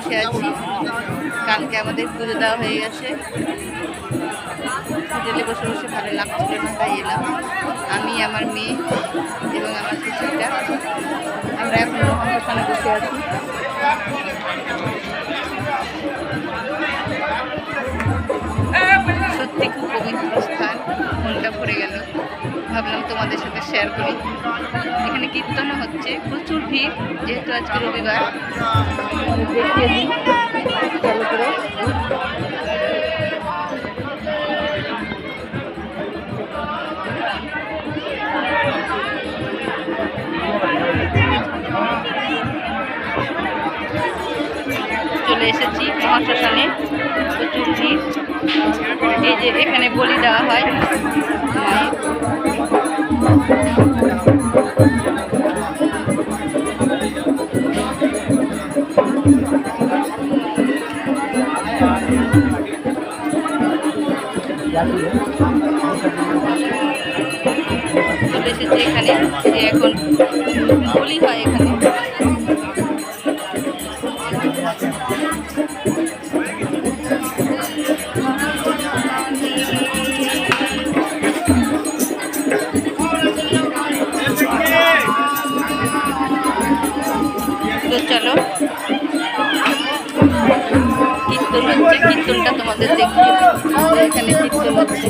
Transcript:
বসে আছি। কালকে আমাদের পুজো দেওয়া হয়ে গেছে। হোটেলে বসে বসে ভালো লাগছিল না, তাই এলাম। আমি, আমার মেয়ে এবং আমার কুকুরটা, আমরা এখন মহাপ্রসানে বসে আছি। সত্যি খুব পবিত্র স্থান, মনটা ভরে গেল। ভাবলাম তোমাদের সাথে শেয়ার করি। এখানে কীর্তনও হচ্ছে, প্রচুর ভিড়, যেহেতু আজকে রবিবার। দেখিয়ে দিই চালু করে। চলে এসেছি মহাশ্মশানে, প্রচুর ভিড়। এই যে এখানে বলি দেওয়া হয় মায়ের। চলে এসেছে এখানে, যে এখন বলি হয় এখানে। তো চলো, কীর্তন হচ্ছে, কীর্তনটা তোমাদের দেখিয়ে। এখানে কীর্তন হচ্ছে।